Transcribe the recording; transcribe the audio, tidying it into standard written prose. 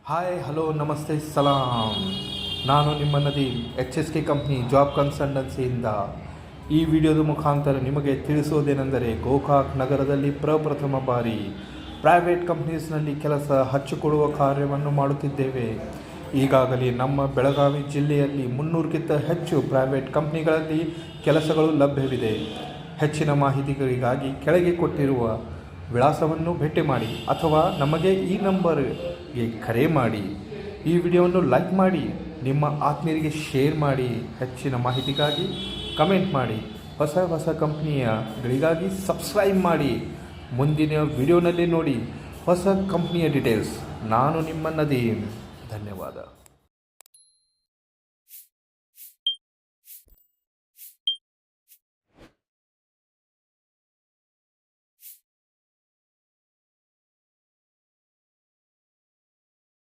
Hi hello ನಮಸ್ತೆ ಸಲಾಂ. ನಾನು ನಿಮ್ಮ ನದೀಮ್ HSK ಕಂಪ್ನಿ ಜಾಬ್ ಕನ್ಸಲ್ಟೆನ್ಸಿಯಿಂದ ಈ ವಿಡಿಯೋದ ಮುಖಾಂತರ ನಿಮಗೆ ತಿಳಿಸೋದೇನೆಂದರೆ, ಗೋಕಾಕ್ ನಗರದಲ್ಲಿ ಪ್ರಪ್ರಥಮ ಬಾರಿ ಪ್ರೈವೇಟ್ ಕಂಪ್ನೀಸ್ನಲ್ಲಿ ಕೆಲಸ ಹಚ್ಚಿಕೊಡುವ ಕಾರ್ಯವನ್ನು ಮಾಡುತ್ತಿದ್ದೇವೆ. ಈಗಾಗಲೇ ನಮ್ಮ ಬೆಳಗಾವಿ ಜಿಲ್ಲೆಯಲ್ಲಿ 300ಕ್ಕಿಂತ ಹೆಚ್ಚು ಪ್ರೈವೇಟ್ ಕಂಪ್ನಿಗಳಲ್ಲಿ ಕೆಲಸಗಳು ಲಭ್ಯವಿದೆ. ಹೆಚ್ಚಿನ ಮಾಹಿತಿಗಳಿಗಾಗಿ ಕೆಳಗೆ ಕೊಟ್ಟಿರುವ ವಿಳಾಸವನ್ನು ಭೇಟಿ ಮಾಡಿ ಅಥವಾ ನಮಗೆ ಈ ನಂಬರ್ಗೆ ಕರೆ ಮಾಡಿ. ಈ ವಿಡಿಯೋವನ್ನು ಲೈಕ್ ಮಾಡಿ, ನಿಮ್ಮ ಆತ್ಮೀಯರಿಗೆ ಶೇರ್ ಮಾಡಿ. ಹೆಚ್ಚಿನ ಮಾಹಿತಿಗಾಗಿ ಕಮೆಂಟ್ ಮಾಡಿ. ಹೊಸ ಕಂಪ್ನಿಯಗಳಿಗಾಗಿ ಸಬ್ಸ್ಕ್ರೈಬ್ ಮಾಡಿ. ಮುಂದಿನ ವಿಡಿಯೋನಲ್ಲಿ ನೋಡಿ ಹೊಸ ಕಂಪ್ನಿಯ ಡೀಟೇಲ್ಸ್. ನಾನು ನಿಮ್ಮ ನದೀಮ್. ಧನ್ಯವಾದ.